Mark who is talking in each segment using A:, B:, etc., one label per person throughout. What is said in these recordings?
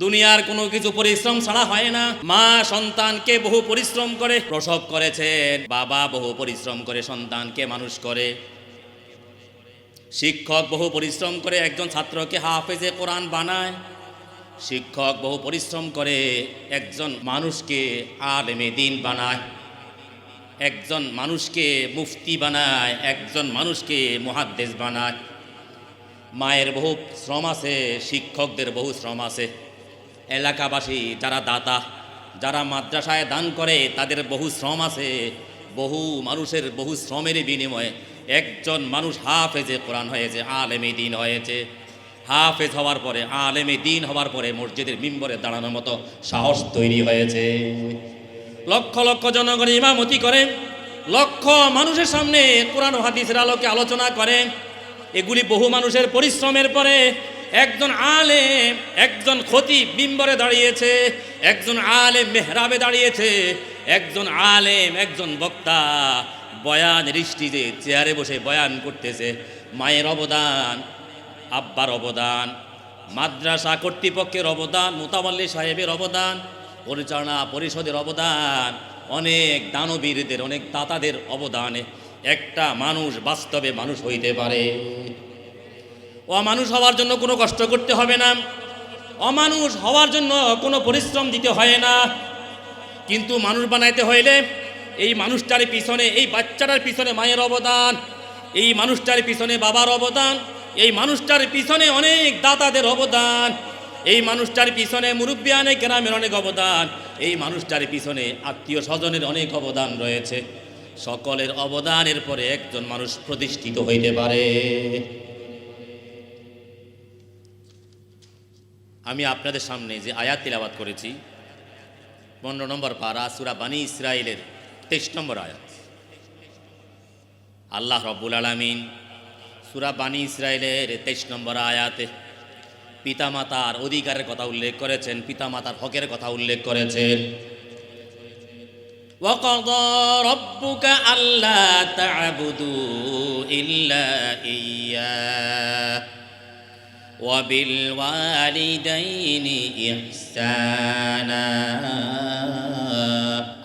A: দুনিয়ার কোনো কিছু পরিশ্রম ছাড়া হয় না। মা সন্তানকে বহু পরিশ্রম করে প্রসব করেছেন, বাবা বহু পরিশ্রম করে সন্তানকে মানুষ করে, শিক্ষক বহু পরিশ্রম করে একজন ছাত্রকে হাফেজে কোরআন বানায়, শিক্ষক বহু পরিশ্রম করে একজন মানুষকে আলেমে দ্বীন বানায়, একজন মানুষকে মুফতি বানায়, একজন মানুষকে মুহাদ্দিস বানায়। মায়ের বহু শ্রম আছে, শিক্ষকদের বহু শ্রম আছে, এলাকাবাসী যারা দাতা, যারা মাদ্রাসায় দান করে তাদের বহু শ্রম আছে। বহু মানুষের বহু শ্রমের বিনিময়ে একজন মানুষ হাফেজে কোরআন হয়েছে, আলেমে দ্বীন হয়েছে। হাফেজ হওয়ার পরে, আলেমে দ্বীন হওয়ার পরে মসজিদের মিম্বরে দাঁড়ানোর মতো সাহস তৈরি হয়েছে। লক্ষ লক্ষ জনগণ ইমামতি করে, লক্ষ মানুষের সামনে কোরআন ও হাদিসের আলোকে আলোচনা করে। এগুলি বহু মানুষের পরিশ্রমের পরে একজন আলেম, একজন খতিব মিম্বরে দাঁড়িয়েছে, একজন আলেম মেহরাবে দাঁড়িয়েছে, একজন আলেম, একজন বক্তা বয়ান স্টেজে চেয়ারে বসে বয়ান করতেছে। মায়ের অবদান, আব্বার অবদান, মাদ্রাসা কর্তৃপক্ষের অবদান, মুতাওয়াল্লি সাহেবের অবদান, পরিচালনা পরিষদের অবদান, অনেক দানবীরদের, অনেক দাতাদের অবদানে একটা মানুষ বাস্তবে মানুষ হইতে পারে। অমানুষ হওয়ার জন্য কোনো কষ্ট করতে হবে না, অমানুষ হওয়ার জন্য কোনো পরিশ্রম দিতে হয় না। কিন্তু মানুষ বানাইতে হইলে এই মানুষটার পিছনে, এই বাচ্চাটার পিছনে মায়ের অবদান, এই মানুষটার পিছনে বাবার অবদান, এই মানুষটার পিছনে অনেক দাতাদের অবদান, এই মানুষটার পিছনে মুরব্বিয়ানে কেরামের অনেক অবদান, এই মানুষটার পিছনে আত্মীয় স্বজনের অনেক অবদান রয়েছে। সকলের অবদানের পরে একজন মানুষ প্রতিষ্ঠিত হইতে পারে। আমি আপনাদের সামনে যে আয়াত তিলাওয়াত করেছি 15 নম্বর পারা সূরা বানী ইসরাইলের 23 নম্বর আয়াত। আল্লাহ রব্বুল আলামিন সূরা বানী ইসরাইলের 23 নম্বর আয়াতে পিতামাতার অধিকারের কথা উল্লেখ করেছেন, পিতামাতার হকের কথা উল্লেখ করেছেন। وَقَضَى رَبُّكَ أَلَّا تَعْبُدُوا إِلَّا إِيَّاهُ وَبِالْوَالِدَيْنِ إِحْسَانًا।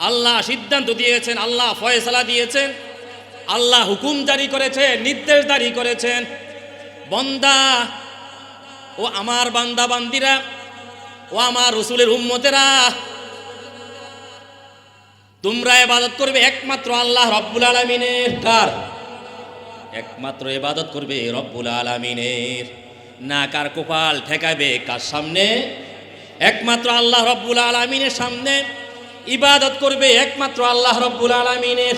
A: আল্লাহ সিদ্ধান্ত দিয়েছেন, আল্লাহ ফয়সালা দিয়েছেন, আল্লাহ হুকুম জারি করেছেন, নির্দেশ জারি করেছেন। বান্দা ও আমার বান্দা বান্দিরা ও আমার রাসূলের উম্মতেরা, তোমরা ইবাদত করবে একমাত্র আল্লাহ রব্বুল আলামিনের। কার? একমাত্র ইবাদত করবে রব্বুল আলামিনের। না কার কপাল ঠেকাবে কার সামনে? একমাত্র আল্লাহ রব্বুল আলামিনের সামনে ইবাদত করবে একমাত্র আল্লাহ রব্বুল আলামিনের।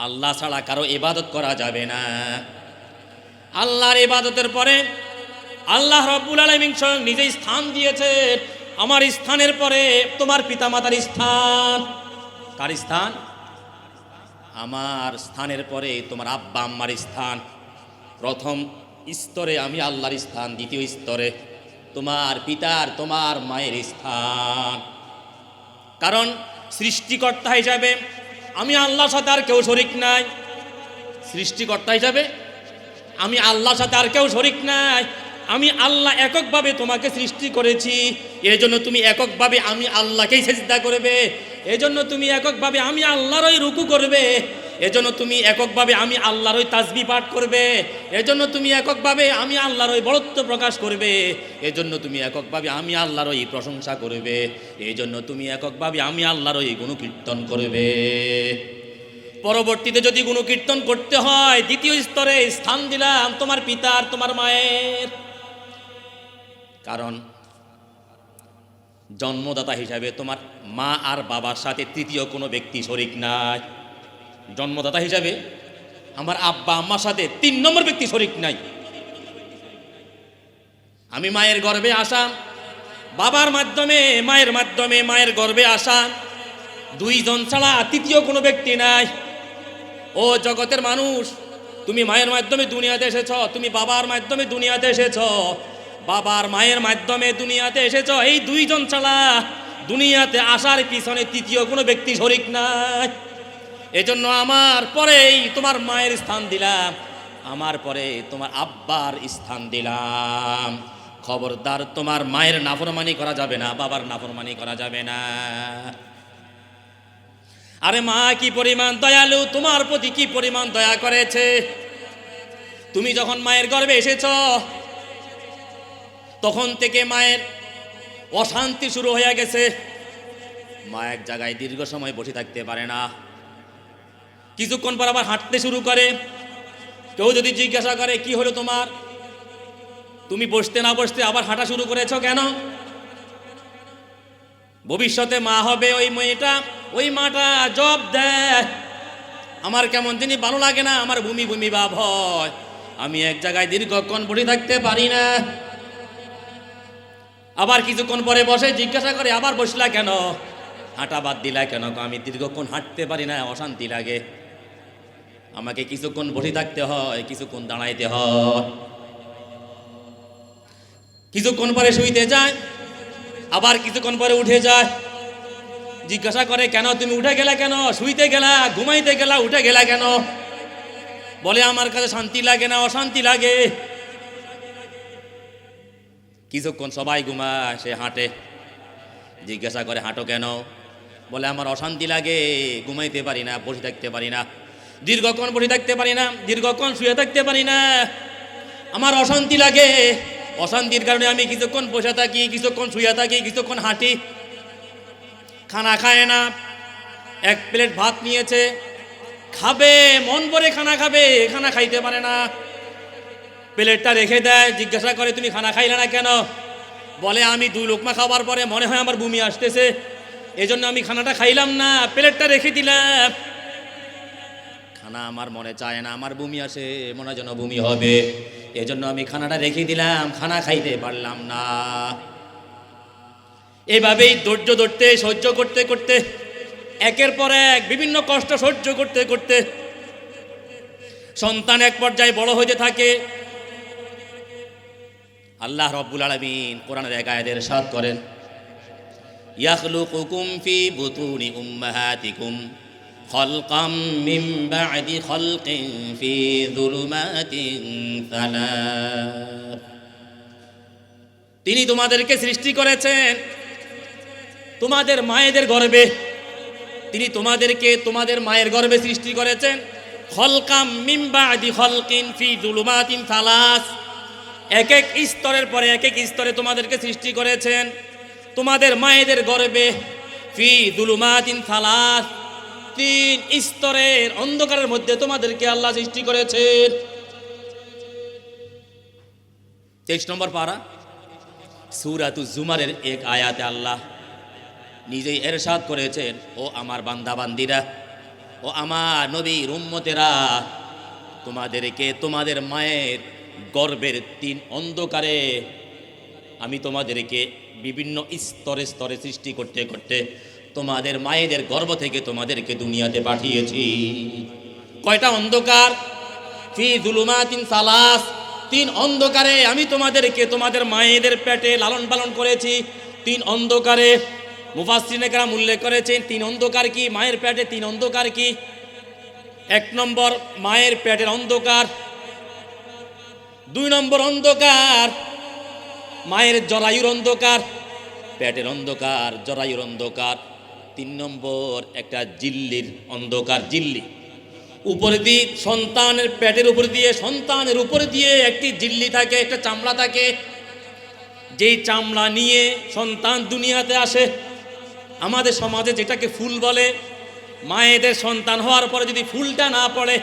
A: আল্লাহ ছাড়া কারো ইবাদত করা যাবে না। আল্লাহর ইবাদতের পরে আল্লাহ রব্বুল আলামিন স্বয়ং নিজেই স্থান দিয়েছেন। আমার স্থানের পরে তোমার পিতামাতার স্থান। কার স্থান? আমার স্থানের পরে তোমার আব্বা আম্মার স্থান। প্রথম স্তরে আমি আল্লাহর স্থান, দ্বিতীয় স্তরে তোমার পিতার, তোমার মায়ের স্থান। কারণ সৃষ্টিকর্তা হিসাবে আমি আল্লাহর সাথে আর কেউ শরীক নাই। সৃষ্টিকর্তা হিসাবে আমি আল্লাহর সাথে আর কেউ শরীক নাই। আমি আল্লাহ এককভাবে তোমাকে সৃষ্টি করেছি, এজন্য তুমি এককভাবে আমি আল্লাহকেই সিজদা করবে, এজন্য তুমি এককভাবে আমি আল্লাহরই রুকু করবে, এজন্য তুমি এককভাবে আমি আল্লাহরই তাসবিহ পাঠ করবে, এজন্য তুমি এককভাবে আমি আল্লাহরই বড়ত্ব প্রকাশ করবে, এজন্য তুমি এককভাবে আমি আল্লাহরই প্রশংসা করবে, এজন্য তুমি এককভাবে আমি আল্লাহরই গুণকীর্তন করবে। পরবর্তীতে যদি গুণকীর্তন করতে হয়, দ্বিতীয় স্তরে স্থান দিলাম তোমার পিতার, তোমার মায়ের। কারণ জন্মদাতা হিসাবে তোমার মা আর বাবার সাথে তৃতীয় কোনো ব্যক্তি শরীক নাই। জন্মদাতা হিসাবে আমার আব্বা আম্মার সাথে 3 নম্বর ব্যক্তি শরীক নাই। আমি মায়ের গর্ভে আসা, বাবার মাধ্যমে মায়ের মাধ্যমে মায়ের গর্ভে আসা, 2 জন ছাড়া তৃতীয় কোনো ব্যক্তি নাই। ও জগতের মানুষ, তুমি মায়ের মাধ্যমে দুনিয়াতে এসেছ, তুমি বাবার মাধ্যমে দুনিয়াতে এসেছ, বাবার মায়ের মাধ্যমে দুনিয়াতে এসেছ। এই 2 জন ছাড়া দুনিয়াতে আসার পিছনে তৃতীয় কোনো ব্যক্তি শরীক নাই। এজন্য আমার পরেই তোমার মায়ের স্থান দিলাম, আমার পরে তোমার আব্বার স্থান দিলাম। খবরদার, তোমার মায়ের নাফরমানি করা যাবে না, বাবার নাফরমানি করা যাবে না। আরে মা কি পরিমাণ দয়ালু, তোমার প্রতি কি পরিমাণ দয়া করেছে। তুমি যখন মায়ের গর্ভে এসেছ তখন থেকে মায়ের অশান্তি শুরু হয়ে গেছে। মা এক জায়গায় দীর্ঘ সময় বসে থাকতে পারে না, কিছুক্ষণ পর আবার হাঁটতে শুরু করে। কেউ যদি জিজ্ঞাসা করে কি হলো তোমার, তুমি বসতে না বসতে আবার হাঁটা শুরু করেছো কেন? ভবিষ্যতে মা হবে ওই মেয়েটা, ওই মাটা জব দেয়, আমার কেমন যিনি ভালো লাগে না, আমার ভূমি ভূমি ভাব হয়, আমি এক জায়গায় দীর্ঘক্ষণ বসে থাকতে পারি না। আবার কিছুক্ষণ পরে বসে জিজ্ঞাসা করে আবার বসলা কেন, হাঁটা বাদ দিলা কেন? আমি দীর্ঘক্ষণ হাঁটতে পারি না, অশান্তি লাগে, আমাকে কিছুক্ষণ বসে থাকতে হয়, কিছুক্ষণ দাঁড়াইতে হয়। কিছুক্ষণ পরে শুইতে যায়, আবার কিছুক্ষণ পরে উঠে যায়। জিজ্ঞাসা করে কেন তুমি উঠে গেলা কেন, শুইতে গেলা, ঘুমাইতে গেলা, উঠে গেলা কেন? বলে আমার কাছে শান্তি লাগে না, অশান্তি লাগে। কিছুক্ষণ সবাই ঘুমায়, সে হাঁটে। জিজ্ঞাসা করে হাঁটো কেন? বলে আমার অশান্তি লাগে, ঘুমাইতে পারি না, বসে থাকতে পারি না, দীর্ঘক্ষণ বসে থাকতে পারি না, দীর্ঘক্ষণ শুয়ে থাকতে পারি না, আমার অশান্তি লাগে। অশান্তির কারণে আমি কিছুক্ষণ বসে থাকি, কিছুক্ষণ শুয়ে থাকি, কিছুক্ষণ হাঁটি। খানা খায় না, এক প্লেট ভাত নিয়েছে, খাবে, মন ভরে খানা খাবে, খানা খাইতে পারে না, প্লেটটা রেখে দেয়। জিজ্ঞাসা করে তুমি খানা খাইলে না কেন? বলে আমি 2 লোকমা খাবার পরে মনে হয় আমার বমি আসতেছে, এজন্য আমি খানাটা খাইলাম না, প্লেটটা রেখে দিলাম। খানা আমার মনে চায় না, আমার বমি আসে, মনে যেন বমি হবে, এজন্য আমি খানাটা রেখে দিলাম, খানা খাইতে পারলাম না। এভাবেই ধৈর্য ধরতে, সহ্য করতে করতে, একের পর এক বিভিন্ন কষ্ট সহ্য করতে করতে সন্তান এক পর্যায়ে বড় হইতে থাকে। আল্লাহ রাব্বুল আলামিন কোরআনের এক আয়াতে ইরশাদ করেন, ইয়াখলুকুকুম ফি বুতুনি উম্মাহাতিকুম খালকাম মিন বা'দি খালকিন ফি যুলুমাতিন সালাস। তিনি তোমাদেরকে সৃষ্টি করেছেন তোমাদের মায়েদের গর্ভে, তিনি তোমাদেরকে তোমাদের মায়ের গর্ভে সৃষ্টি করেছেন। খালকাম মিন বা'দি খালকিন ফি যুলুমাতিন সালাস, এক এক স্তরের পরে এক এক স্তরে তোমাদেরকে সৃষ্টি করেছেন তোমাদের মায়েদের গর্ভে। ফি যুলুমাতিন সালাস, 3 স্তরের অন্ধকারের মধ্যে তোমাদেরকে আল্লাহ সৃষ্টি করেছেন। 23 নম্বর পারা সূরাতুজ জুমারের এক আয়াতে আল্লাহ নিজেই ইরশাদ করেছেন, ও আমার বান্দা বান্দিরা, ও আমার নবীর উম্মতেরা, তোমাদেরকে তোমাদের মায়ের গর্ভের 3 অন্ধকারে আমি তোমাদেরকে বিভিন্ন স্তরে স্তরে সৃষ্টি করতে করতে তোমাদের মায়েদের গর্ভ থেকে তোমাদেরকে দুনিয়াতে পাঠিয়েছি। কয়টা অন্ধকার? ফি যুলুমাতিন সালাস, 3 অন্ধকারে আমি তোমাদেরকে তোমাদের মায়েদের পেটে লালন পালন করেছি। 3 অন্ধকারে মুফাসসিরিনে কেরাম উল্লেখ করেছেন 3 অন্ধকার কি, মায়ের পেটে 3 অন্ধকার কি। 1 নম্বর মায়ের পেটের অন্ধকার, 2 নম্বর অন্ধকার মায়ের জরায়ুর অন্ধকার, পেটের অন্ধকার, জরায়ুর অন্ধকার, 3 নম্বর একটা জিল্লির অন্ধকার। জিল্লি উপরে দিয়ে সন্তানের পেটের উপর দিয়ে, সন্তানের উপরে দিয়ে একটি জিল্লি থাকে, একটা চামড়া থাকে, যেই চামড়া নিয়ে সন্তান দুনিয়াতে আসে। আমাদের সমাজে যেটাকে ফুল বলে, মায়েদের সন্তান হওয়ার পরে যদি ফুলটা না পড়ে,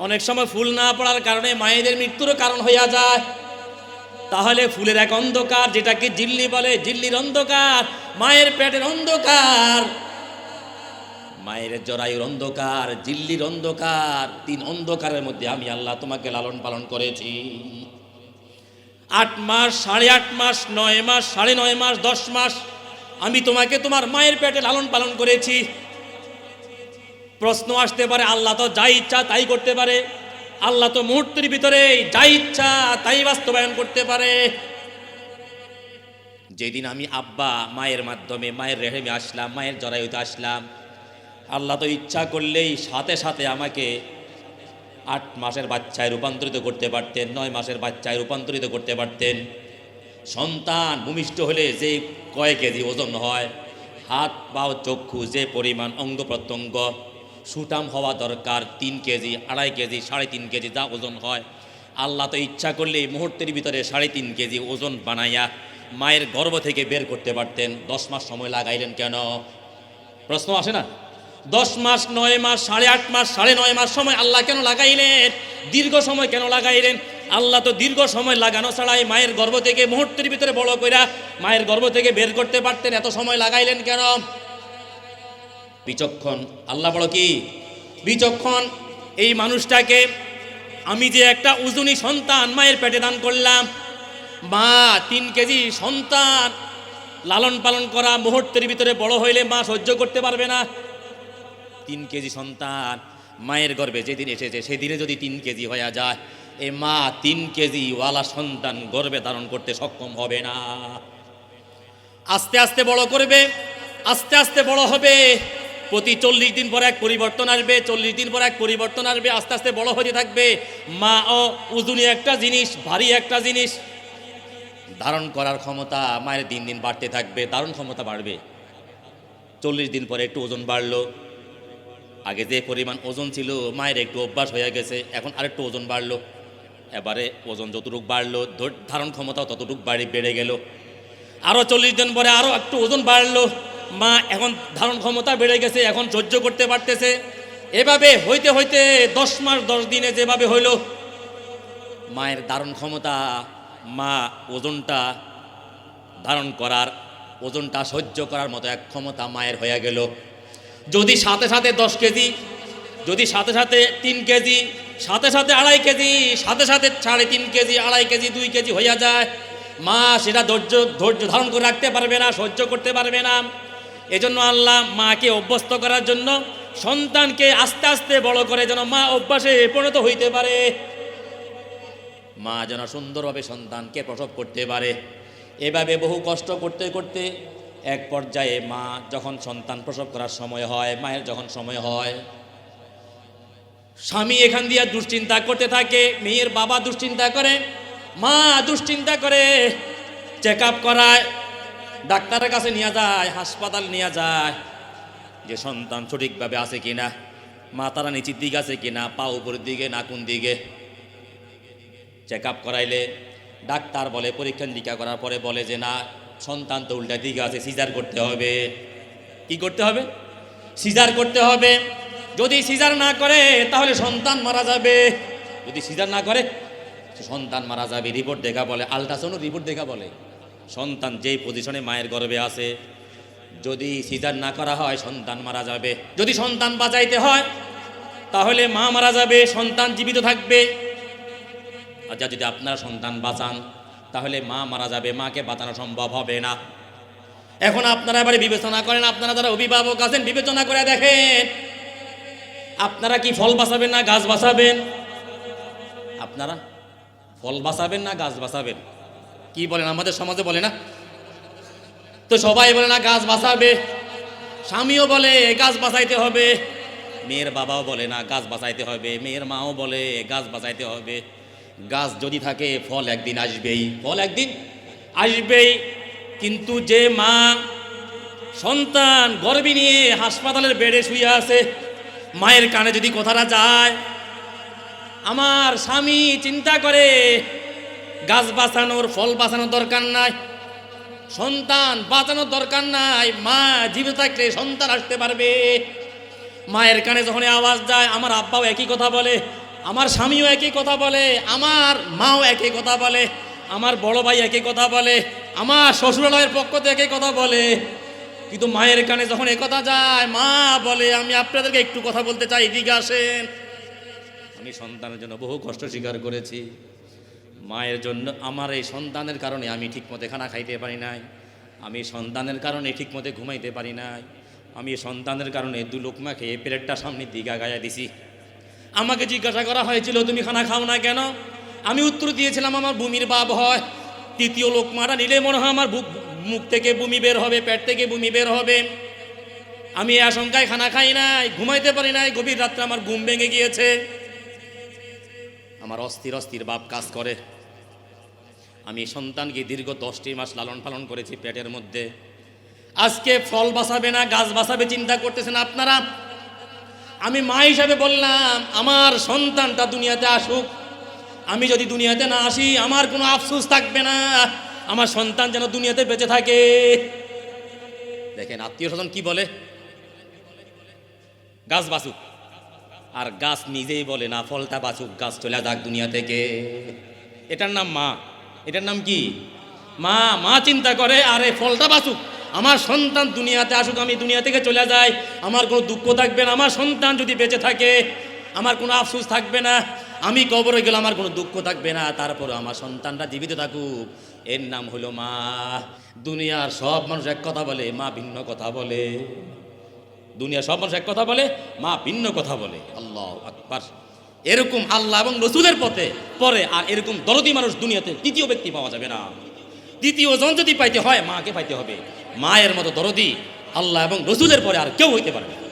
A: অনেক সময় ফুল না পড়ার কারণে মায়েদের মৃত্যুরও কারণ হইয়া যায়। তাহলে ফুলের এক অন্ধকার যেটাকে জিল্লি বলে, জিল্লির অন্ধকার, মায়ের পেটের অন্ধকার, মায়ের জরায়ুর অন্ধকার, জিল্লির অন্ধকার, 3 অন্ধকারের মধ্যে আমি আল্লাহ তোমাকে লালন পালন করেছি। 8 মাস, 8.5 মাস, 9 মাস, 9.5 মাস, 10 মাস আমি তোমাকে তোমার মায়ের পেটে লালন পালন করেছি। প্রশ্ন আসতে পারে, আল্লাহ তো যা ইচ্ছা তাই করতে পারে, আল্লাহ তো মুহূর্তের ভিতরে যা ইচ্ছা তাই বাস্তবায়ন করতে পারে। যেদিন আমি আব্বা মায়ের মাধ্যমে মায়ের রেহেমে আসলাম, মায়ের জরায়ুতে আসলাম, আল্লাহ তো ইচ্ছা করলেই সাথে সাথে আমাকে 8 মাসের বাচ্চায় রূপান্তরিত করতে পারতেন, 9 মাসের বাচ্চায় রূপান্তরিত করতে পারতেন, সন্তান ভূমিষ্ঠ হলে যে কয় কেজি ওজন হয়, হাত পা চক্ষু যে পরিমাণ অঙ্গ প্রত্যঙ্গ সুটাম হওয়া দরকার 3 কেজি 2.5 কেজি 3.5 কেজি যা ওজন হয়, আল্লাহ তো ইচ্ছা করলে এই মুহূর্তের ভিতরে 3.5 কেজি ওজন বানাইয়া মায়ের গর্ভ থেকে বের করতে পারতেন। 10 মাস সময় লাগাইলেন কেন? প্রশ্ন আসে না? 10 মাস 9 মাস 8.5 মাস 9.5 মাস সময় আল্লাহ কেন লাগাইলেন? দীর্ঘ সময় কেন লাগাইলেন? আল্লাহ তো দীর্ঘ সময় লাগানো ছাড়াই মায়ের গর্ভ থেকে মুহূর্তের ভিতরে বড় কইরা মায়ের গর্ভ থেকে বের করতে পারতেন, এত সময় লাগাইলেন কেন? বিচক্ষণ আল্লাহ বড় কি বিচক্ষণ। এই মানুষটাকে আমি যে একটা উজুনি সন্তান মায়ের পেটে দান করলাম, মা 3 কেজি সন্তান লালন পালন করা মুহূর্তের ভিতরে বড় হইলে মা সহ্য করতে পারবে না। 3 কেজি সন্তান মায়ের গর্ভে যেদিন এসেছে সেদিনে যদি 3 কেজি হয়ে যায়, এ মা 3 কেজি ওয়ালা সন্তান গর্ভে ধারণ করতে সক্ষম হবে না। আস্তে আস্তে বড় করবে, আস্তে আস্তে বড় হবে, প্রতি 40 দিন পর এক পরিবর্তন আসবে, 40 দিন পর এক পরিবর্তন আসবে, আস্তে আস্তে বড় হতে থাকবে। মা ও ওজনী একটা জিনিস, ভারী একটা জিনিস, ধারণ করার ক্ষমতা মায়ের দিন দিন বাড়তে থাকবে, ধারণ ক্ষমতা বাড়বে। 40 দিন পরে একটু ওজন বাড়লো, আগে যে পরিমাণ ওজন ছিল মায়ের একটু অভ্যাস হয়ে গেছে, এখন আরেকটু ওজন বাড়লো, এবারে ওজন যতটুকু বাড়লো ধারণ ক্ষমতাও ততটুকু বেড়ে গেল। আরও 40 দিন পরে আরও একটু ওজন বাড়লো, মা এখন ধারণ ক্ষমতা বেড়ে গেছে, এখন সহ্য করতে পারতেছে। এভাবে হইতে হইতে 10 মাস 10 দিনে যেভাবে হইল, মায়ের ধারণ ক্ষমতা, মা ওজনটা ধারণ করার, ওজনটা সহ্য করার মতো এক ক্ষমতা মায়ের হয়ে গেল। যদি সাথে সাথে 10 কেজি, যদি সাথে সাথে 3 কেজি, সাথে সাথে 2.5 কেজি, সাথে সাথে 3.5 কেজি 2.5 কেজি 2 কেজি হইয়া যায়, মা সেটা ধৈর্য ধারণ করে রাখতে পারবে না, সহ্য করতে পারবে না। এজন্য আল্লাহ মাকে অভ্যস্ত করার জন্য সন্তানকে আস্তে আস্তে বড় করে, যেন মা অভ্যাসে পরিণত হইতে পারে, মা যেন সুন্দরভাবে সন্তানকে প্রসব করতে পারে। এভাবে বহু কষ্ট করতে করতে এক পর্যায়ে মা যখন সন্তান প্রসব করার সময় হয়, মায়ের যখন সময় হয়, স্বামী এখান দিয়ে দুশ্চিন্তা করতে থাকে, মেয়ের বাবা দুশ্চিন্তা করে, মা দুশ্চিন্তা করে, চেক আপ করায়, ডাক্তারের কাছে নিয়ে যায়, হাসপাতাল নিয়ে যায়, যে সন্তান সঠিকভাবে আছে কিনা, মাথাটা নিচের দিকে আছে কিনা, পা উপরের দিকে না কোন দিকে। চেক আপ করাইলে ডাক্তার বলে, পরীক্ষা নিরীক্ষা করার পরে বলে যে না, সন্তান তো উল্টা দিকে আছে, সিজার করতে হবে। কি করতে হবে? সিজার করতে হবে। যদি সিজার না করে তাহলে সন্তান মারা যাবে, যদি সিজার না করে সন্তান মারা যাবে। রিপোর্ট দেখা বলে, আল্ট্রাসাউন্ড রিপোর্ট দেখা বলে সন্তান যেই পজিশনে মায়ের গর্ভে আছে, যদি সিজার না করা হয় সন্তান মারা যাবে। যদি সন্তান বাঁচাইতে হয় তাহলে মা মারা যাবে, সন্তান জীবিত থাকবে। আচ্ছা, যদি আপনারা সন্তান বাঁচান তাহলে মা মারা যাবে, মাকে বাঁচানো সম্ভব হবে না। এখন আপনারা এবারে বিবেচনা করেন, আপনারা যারা অভিভাবক আছেন বিবেচনা করে দেখেন, আপনারা কি ফল বাঁচাবেন না গাছ বাঁচাবেন? আপনারা ফল বাঁচাবেন না গাছ বাঁচাবেন? কি বলেন? আমাদের সমাজে বলে না তো, সবাই বলে না গাছ বাঁচাবে, স্বামীও বলে গাছ বাঁচাইতে হবে, মেয়ের বাবাও বলে না গাছ বাঁচাইতে হবে, মেয়ের মাও বলে গাছ বাঁচাইতে হবে। গাছ যদি থাকে ফল একদিন আসবেই, ফল একদিন আসবেই। কিন্তু যে মা সন্তান গর্ভে নিয়ে হাসপাতালের বেডে শুয়ে আছে, মায়ের কানে যদি কথাটা যায়, আমার স্বামী চিন্তা করে গাছ বাঁচানোর, ফল বাঁচানোর দরকার নাই, সন্তান বাঁচানোর দরকার নাই, মা জীবিত থাকলে সন্তান আসতে পারবে। মায়ের কানে যখন আওয়াজ যায়, আমার আব্বাও একই কথা বলে, আমার স্বামীও একই কথা বলে, আমার মাও একই কথা বলে, আমার বড় ভাই একই কথা বলে, আমার শ্বশুরালয়ের পক্ষ থেকে একই কথা বলে। কিন্তু মায়ের কানে যখন একথা যায়, মা বলে আমি আপনাদেরকে একটু কথা বলতে চাই, এদিকে আসেন। আমি সন্তানের জন্য বহু কষ্ট স্বীকার করেছি, মায়ের জন্য, আমার এই সন্তানের কারণে আমি ঠিকমতো খানা খাইতে পারি নাই, আমি সন্তানের কারণে ঠিকমতো ঘুমাইতে পারি নাই, আমি সন্তানের কারণে 2 লোকমা খেয়ে প্লেটটা সামনের দিকে গায়া দিছি। আমাকে জিজ্ঞাসা করা হয়েছিল তুমি খানা খাও না কেন? আমি উত্তর দিয়েছিলাম আমার বমির ভাব হয়, 3য় লোকমাটা নিলে মনে হয় আমার মুখ থেকে বমি বের হবে, পেট থেকে বমি বের হবে। আমি এই আশঙ্কায় খানা খাই নাই, ঘুমাইতে পারি নাই, গভীর রাত্রে আমার ঘুম ভেঙে গিয়েছে, আমার অস্থির অস্থির ভাব কাজ করে। আমি সন্তানকে দীর্ঘ 10টি মাস লালন পালন করেছি পেটের মধ্যে। আজকে ফল বাঁচাবে না গাছ বাঁচাবে চিন্তা করতেছেন আপনারা। আমি মা হিসাবে বললাম আমার সন্তানটা দুনিয়াতে আসুক, আমি যদি দুনিয়াতে না আসি আমার কোনো আফসোস থাকবে না, আমার সন্তান যেন দুনিয়াতে বেঁচে থাকে। দেখেন আত্মীয় স্বজন কি বলে, গাছ বাঁচুক, আর গাছ নিজেই বলে না ফলটা বাঁচুক, গাছ চলে যাক দুনিয়া থেকে। এটার নাম মা, এটার নাম কি মা। মা চিন্তা করে আরে ফলটা বাঁচুক, আমার সন্তান দুনিয়াতে আসুক, আমি দুনিয়া থেকে চলে যাই, আমার কোনো দুঃখ থাকবে না, আমার সন্তান যদি বেঁচে থাকে আমার কোনো আফসোস থাকবে না, আমি কবরে গেলে আমার কোনো দুঃখ থাকবে না, তারপরে আমার সন্তানটা জীবিত থাকুক। এর নাম হলো মা। দুনিয়ার সব মানুষ এক কথা বলে, মা ভিন্ন কথা বলে। দুনিয়ার সব মানুষ এক কথা বলে, মা ভিন্ন কথা বলে। আল্লাহু আকবার। এরকম আল্লাহ এবং রসুলের পথে পরে আর এরকম দরদি মানুষ দুনিয়াতে দ্বিতীয় ব্যক্তি পাওয়া যাবে না। দ্বিতীয় জন যদি পাইতে হয় মাকে পাইতে হবে। মায়ের মতো দরদি আল্লাহ এবং রসুলের পরে আর কেউ হইতে পারবে না।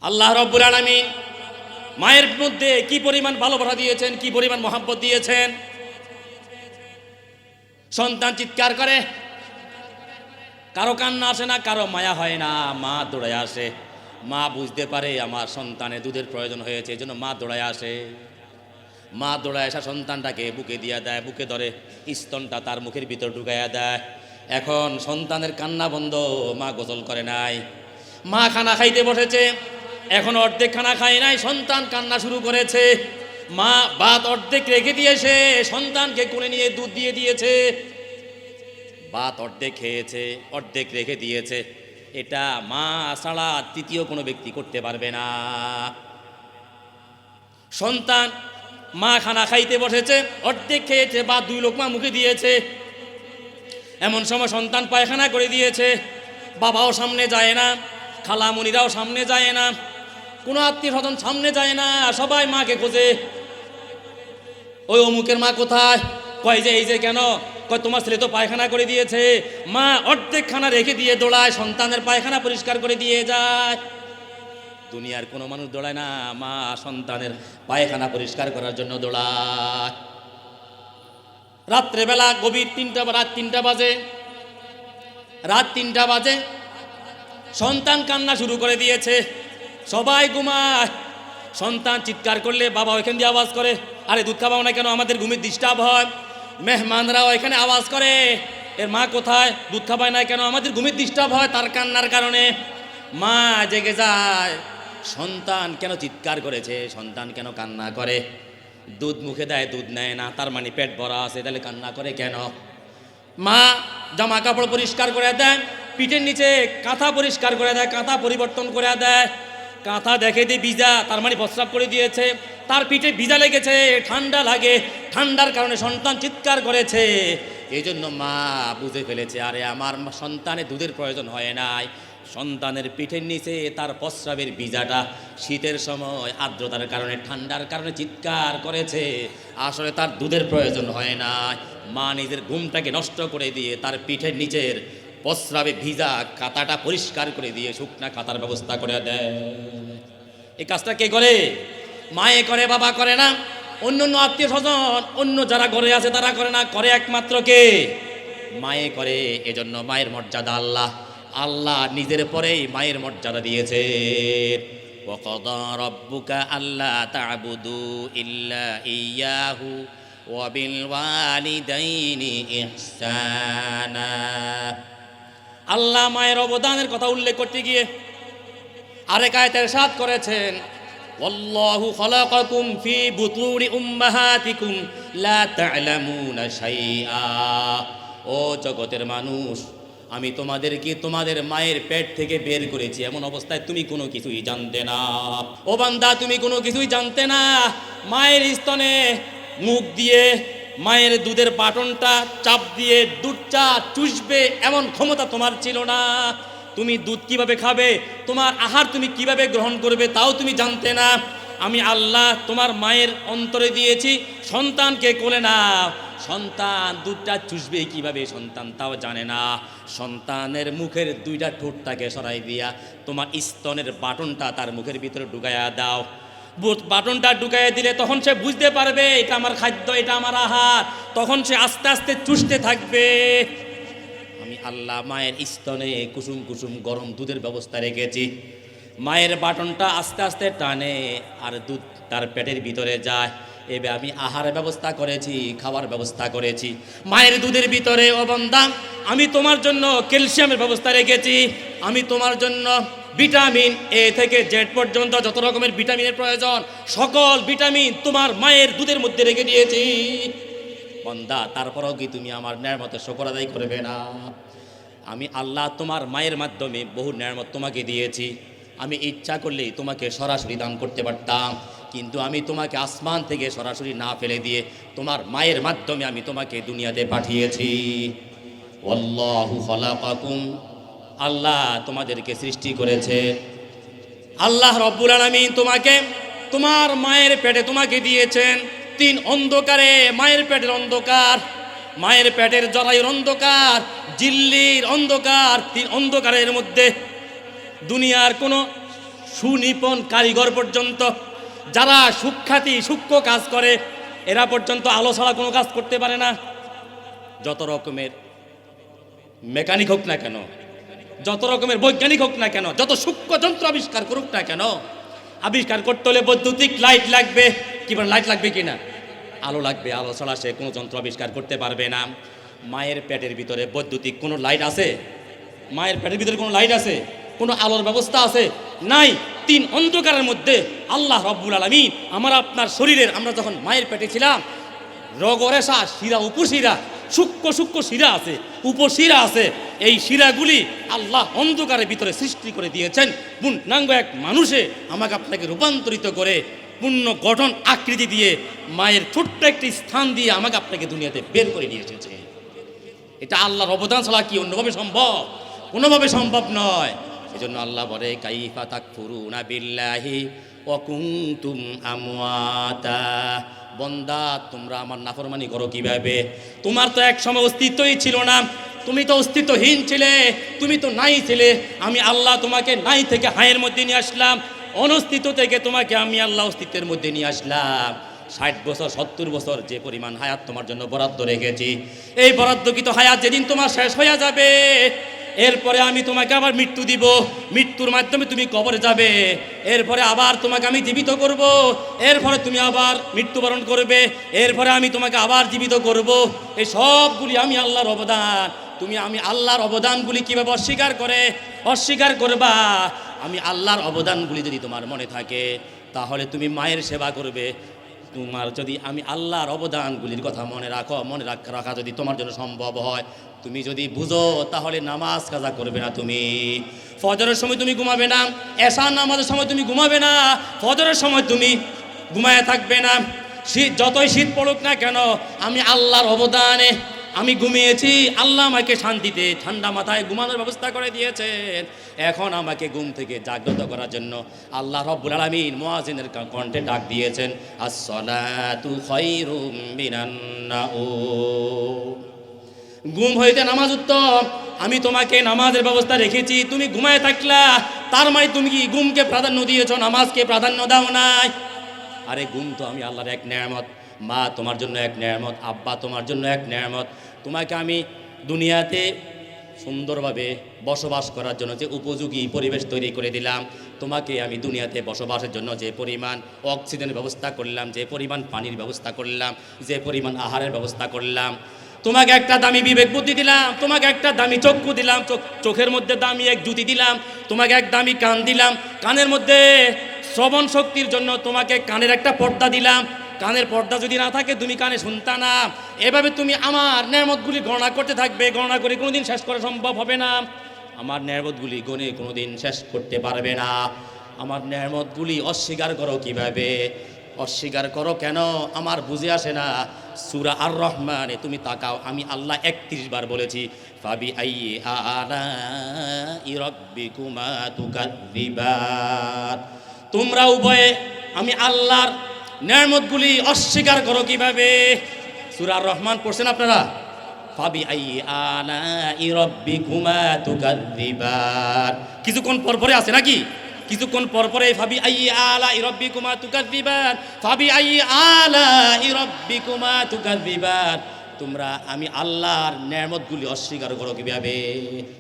A: আল্লাহ রাব্বুল আলামিন মায়ের মধ্যে কি পরিমাণ ভালোবাসা দিয়েছেন, কি পরিমাণ মহব্বত দিয়েছেন। সন্তান চিৎকার করে, কারো কান্না আসে না, কারো মায়া হয় না, মা দৌড়ায় আসে। মা বুঝতে পারে আমার সন্তানের দুধের প্রয়োজন হয়েছে, এই জন্য মা দৌড়ায় আসে। মা দৌড়ায় আসা সন্তানটাকে বুকে দিয়ে দেয়, বুকে ধরে স্তনটা তার মুখের ভিতর ঢুকাইয়া দেয়। এখন সন্তানের কান্না বন্ধ, মা গোসল করে নাই, মা খানা খাইতে বসেছে, এখন অর্ধেক খানা খায় নাই, সন্তান কান্না শুরু করেছে। মা ভাত অর্ধেক রেখে দিয়েছে, সন্তানকে কোলে নিয়ে দুধ দিয়ে দিয়েছে। ভাত অর্ধেক খেয়েছে, অর্ধেক রেখে দিয়েছে। এটা মা ছাড়া তৃতীয় কোনো ব্যক্তি করতে পারবে না। সন্তান মা খানা খাইতে বসেছে, অর্ধেক খেয়েছে, বা 2 লোকমা মুখে দিয়েছে। এমন সময় সন্তান পায়খানা করে দিয়েছে, বাবাও সামনে যায় না, খালামুনিরাও সামনে যায় না, কোনো আত্মীয় স্বজন সামনে যায় না, সবাই মাকে খোঁজে। ওই অমুকের মা কোথায়? কয় যে এই যে কেন? কয় তোমার ছেলে তো পায়খানা করে দিয়েছে। মা অর্ধেক খানা রেখে দিয়ে দৌড়ায়, সন্তানের পায়খানা পরিষ্কার করে দিয়ে যায়। দুনিয়ার কোনো মানুষ দৌড়ায় না, মা সন্তানের পায়খানা পরিষ্কার করার জন্য দৌড়ায়। রাত্রেবেলা গভীর রাত 3টা বাজে, রাত 3টা বাজে, সন্তান কান্না শুরু করে দিয়েছে, সবাই ঘুমায়। সন্তান চিৎকার করলে বাবা ওইখান দিয়ে আওয়াজ করে, আরে দুধ খাওয়াও না কেন, আমাদের ঘুমের ডিস্টার্ব হয়। মেহমানরাও এখানে আওয়াজ করে, এর মা কোথায়, দুধ খাওয়ায় না কেন, আমাদের ঘুমের ডিস্টার্ব হয় তার কান্নার কারণে। মা জেগে যায়, সন্তান কেন চিৎকার করেছে, সন্তান কেন কান্না করে। দুধ মুখে দেয়, দুধ নেয় না, তার মানে পেট ভরা আছে, তাহলে কান্না করে কেন। মা জামা কাপড় পরিষ্কার করে দেয়, পিঠের নিচে কাঁথা পরিষ্কার করে দেয়, কাঁথা পরিবর্তন করে দেয়। কাঁথা দেখে দিয়ে ভিজা, তার মানে প্রস্রাব করে দিয়েছে, তার পিঠে ভিজা লেগেছে, ঠান্ডা লাগে, ঠান্ডার কারণে সন্তান চিৎকার করেছে। এই জন্য মা বুঝে ফেলেছে আরে আমার সন্তানের দুধের প্রয়োজন হয় নাই, সন্তানের পিঠের নিচে তার প্রস্রাবের ভিজাটা শীতের সময় আর্দ্রতার কারণে, ঠান্ডার কারণে চিৎকার করেছে, আসলে তার দুধের প্রয়োজন হয় না। মা নিজের ঘুমটাকে নষ্ট করে দিয়ে তার পিঠের নিচের প্রস্রাবে ভিজা কাঁথাটা পরিষ্কার করে দিয়ে শুকনা কাঁথার ব্যবস্থা করে দেয়। এই কাজটা কে করে? মায়ে করে, বাবা করে না, অন্য অন্য আত্মীয় স্বজন অন্য যারা ঘরে আছে তারা করে না, করে একমাত্র কে? মায়ে করে। এজন্য মায়ের মর্যাদা আল্লাহ আল্লাহ নিজের পরেই মায়ের মর্যাদা দিয়েছে। ওয়াকাদা রাব্বুকা আল্লা তা'বুদু ইল্লা ইয়্যাহু ওয়া বিল ওয়ালিদাইনি ইহসানা। আল্লাহ মায়ের অবদানের কথা উল্লেখ করতে গিয়ে আরেক আয়াতে ইরশাদ করেছেন, ওয়াল্লাহু খালাকাকুম ফি বুতুনি উম্মাহাতিকুম লা তা'লামুনা শাইআ। ও জগতের মানুষ, আমি তোমাদেরকে তোমাদের মায়ের পেট থেকে বের করেছি, এমন অবস্থায় তুমি কোনো কিছুই জানতে না। ও বান্দা, তুমি কোনো কিছুই জানতে না। মায়ের স্তনে মুখ দিয়ে মায়ের দুধের বাটনটা চাপ দিয়ে দুধটা চুষবে এমন ক্ষমতা তোমার ছিল না। তুমি দুধ কিভাবে খাবে, তোমার আহার তুমি কিভাবে গ্রহণ করবে তাও তুমি জানতে না। আমি আল্লাহ তোমার মায়ের অন্তরে দিয়েছি, সন্তানকে কোলে নাও। সন্তান দুধটা চুষবে কিভাবে সন্তান তাও জানে না। সন্তানের মুখের 2টা ঠোঁটটাকে সরাই দিয়া তোমার স্তনের বাটনটা তার মুখের ভিতরে ঢুকাইয়া দাও। বাটনটা ঢুকাইয়ে দিলে তখন সে বুঝতে পারবে এটা আমার খাদ্য, এটা আমার আহার, তখন সে আস্তে আস্তে চুষতে থাকবে। আমি আল্লাহ মায়ের স্তনে কুসুম কুসুম গরম দুধের ব্যবস্থা রেখেছি। মায়ের বাটনটা আস্তে আস্তে টানে আর দুধ তার পেটের ভিতরে যায়। এবার আমি আহারের ব্যবস্থা করেছি, খাওয়ার ব্যবস্থা করেছি। মায়ের দুধের ভিতরে, ও বান্দা, আমি তোমার জন্য ক্যালসিয়ামের ব্যবস্থা রেখেছি। আমি তোমার জন্য ভিটামিন এ থেকে জেড পর্যন্ত যত রকমের ভিটামিনের প্রয়োজন সকল ভিটামিন তোমার মায়ের দুধের মধ্যে রেখে দিয়েছি। বান্দা, তারপরেও কি তুমি আমার নেয়ামতের শুকর আদায় করবে না? আমি আল্লাহ তোমার মায়ের মাধ্যমে বহু নেয়ামত তোমাকে দিয়েছি। আমি ইচ্ছা করলেই তোমাকে সরাসরি দান করতে পারতাম, কিন্তু আমি তোমাকে আসমান থেকে সরাসরি না ফেলে দিয়ে তোমার মায়ের মাধ্যমে আমি তোমাকে দুনিয়াতে পাঠিয়েছি। আল্লাহু খালাকাকুম, আল্লাহ তোমাদেরকে সৃষ্টি করেছে। আল্লাহ রব্বুল আলামিন তোমাকে তোমার মায়ের পেটে তোমাকে দিয়েছেন 3 অন্ধকারে। মায়ের পেটের অন্ধকার, মায়ের পেটের জরায়ুর অন্ধকার, জিল্লির অন্ধকার, 3 অন্ধকারের মধ্যে দুনিয়ার কোনো সুনিপুণ কারিগর পর্যন্ত, যারা সুখ্যাতি সূক্ষ্ম কাজ করে, এরা পর্যন্ত আলো ছাড়া কোনো কাজ করতে পারে না। যত রকমের মেকানিক হোক না কেন, যত রকমের বৈজ্ঞানিক হোক না কেন, যত সূক্ষ্ম যন্ত্র আবিষ্কার করুক না কেন, আবিষ্কার করতে হলে বৈদ্যুতিক লাইট লাগবে। কি বলেন, লাইট লাগবে কি না? আলো লাগবে। আলো ছাড়া সে কোনো যন্ত্র আবিষ্কার করতে পারবে না। মায়ের পেটের ভিতরে বৈদ্যুতিক কোনো লাইট আছে? মায়ের পেটের ভিতরে কোনো লাইট আছে? কোনো আলোর ব্যবস্থা আছে? নাই। 3 অন্ধকারের মধ্যে আল্লাহ রব্বুল আলামিন আমার আপনার শরীরের, আমরা যখন মায়ের পেটে ছিলাম, রগরেশা, শিরা, উপশিরা, সূক্ষ্ম সূক্ষ্ম শিরা আছে, উপশিরা আছে। এই শিরাগুলি আল্লাহ অন্ধকারের ভিতরে সৃষ্টি করে দিয়েছেন। পূর্ণাঙ্গ এক মানুষে আমাকে আপনাকে রূপান্তরিত করে পূর্ণ গঠন আকৃতি দিয়ে মায়ের ছোট্ট একটি স্থান দিয়ে আমাকে আপনাকে দুনিয়াতে বের করে নিয়ে এসেছে। এটা আল্লাহর অবদান ছাড়া কি অন্যভাবে সম্ভব? কোনোভাবে সম্ভব নয়। এজন্য আল্লাহ বলে, কাইফা তাকফুরুনা বিল্লাহি ওয়া কুনতুম আমওয়াতা। বান্দা, তোমরা আমার নাফরমানি করো কিভাবে? তোমার তো এক সময় অস্তিত্বই ছিল না, তুমি তো অস্তিত্বহীন ছিলে, তুমি তো নাই ছিলে। আমি আল্লাহ তোমাকে নাই থেকে হায়ের মধ্যে নিয়ে আসলাম, অনস্তিত্ব থেকে তোমাকে আমি আল্লাহ অস্তিত্বের মধ্যে নিয়ে আসলাম। 60 বছর 70 বছর যে পরিমাণ হায়াত তোমার জন্য বরাদ্দ রেখেছি, এই বরাদ্দকৃত হায়াত যেদিন তোমার শেষ হয়ে যাবে, এরপরে আমি তোমাকে আবার মৃত্যু দিব। মৃত্যুর মাধ্যমে তুমি কবরে যাবে, এরপরে আবার তোমাকে আমি জীবিত করব, এরপরে তুমি আবার মৃত্যুবরণ করবে, এরপরে আমি তোমাকে আবার জীবিত করব। এই সবগুলি আমি আল্লাহর অবদান। তুমি আমি আল্লাহর অবদানগুলি কীভাবে অস্বীকার করবা? আমি আল্লাহর অবদানগুলি যদি তোমার মনে থাকে, তাহলে তুমি মায়ের সেবা করবে। তোমার যদি আমি আল্লাহর অবদানগুলির কথা মনে রাখা যদি তোমার জন্য সম্ভব হয়, তুমি যদি বুঝো, তাহলে নামাজ কাজা করবে না। তুমি ফজরের সময় তুমি ঘুমাবে না, এশার নামাজের সময় তুমি ঘুমাবে না, ফজরের সময় তুমি ঘুমায় থাকবে না। যতই শীত পড়ুক না কেন, আমি আল্লাহর অবদানে আমি ঘুমিয়েছি। আল্লাহ আমাকে শান্তিতে ঠান্ডা মাথায় ঘুমানোর ব্যবস্থা করে দিয়েছেন। এখন আমাকে ঘুম থেকে জাগ্রত করার জন্য আল্লাহ রব্বুল আলামিন মুয়াজ্জিনের কণ্ঠে ডাক দিয়েছেন, আস-সালাতু খায়রুম মিনান নাউম। ঘুম হইতে নামাজ উত্তম। আমি তোমাকে নামাজের ব্যবস্থা রেখেছি, তুমি ঘুমায় থাকলা, তার মানে তুমি কি ঘুমকে প্রাধান্য দিয়েছ, নামাজকে প্রাধান্য দাও নাই? আরে ঘুম তো আমি আল্লাহর এক নেয়ামত। মা তোমার জন্য এক নেয়ামত, আব্বা তোমার জন্য এক নেয়ামত। তোমাকে আমি দুনিয়াতে সুন্দরভাবে বসবাস করার জন্য যে উপযোগী পরিবেশ তৈরি করে দিলাম, তোমাকে আমি দুনিয়াতে বসবাসের জন্য যে পরিমাণ অক্সিজেনের ব্যবস্থা করলাম, যে পরিমাণ পানির ব্যবস্থা করলাম, যে পরিমাণ আহারের ব্যবস্থা করলাম, তোমাকে একটা দামি বিবেক বুদ্ধি দিলাম, তোমাকে একটা দামি চক্ষু দিলাম, চোখের মধ্যে দামি এক জুতি দিলাম, তোমাকে এক দামি কান দিলাম, কানের মধ্যে শ্রবণ শক্তির জন্য তোমাকে কানের একটা পর্দা দিলাম। কানের পর্দা যদি না থাকে তুমি কানে শুনতা না। এভাবে তুমি আমার নেয়ামতগুলি গণনা করতে থাকবে, গণনা করে কোনোদিন শেষ করা সম্ভব হবে না। আমার নেয়ামতগুলি গণে কোনোদিন শেষ করতে পারবে না। আমার নেয়ামতগুলি অস্বীকার করো কিভাবে? অস্বীকার করো কেন? আমার বুঝে আসে না। সূরা আর রহমানে তুমি তাকাও, আমি আল্লাহ 31 বার বলেছি, ফাবি আইয়ি আলাই রাব্বিকুমা তুকাযযিবান। তোমরা উভয়ে আমি আল্লাহর নেয়ামতগুলি অস্বীকার করো কিভাবে? সূরা আর রহমান পড়ছেন আপনারা? ফাবি আইয়ি আলাই রাব্বিকুমা তুকাযযিবান। কিছুক্ষণ পর পরে আছে নাকি? কিছুক্ষণ পর পরে ফাবি আই আলা ইরব্বিকুমা তুকাযযিবান, ফাবি আই আলা ইরব্বিকুমা তুকাযযিবান, তোমরা আমি আল্লাহর নেয়ামতগুলি অস্বীকার করো কিভাবে?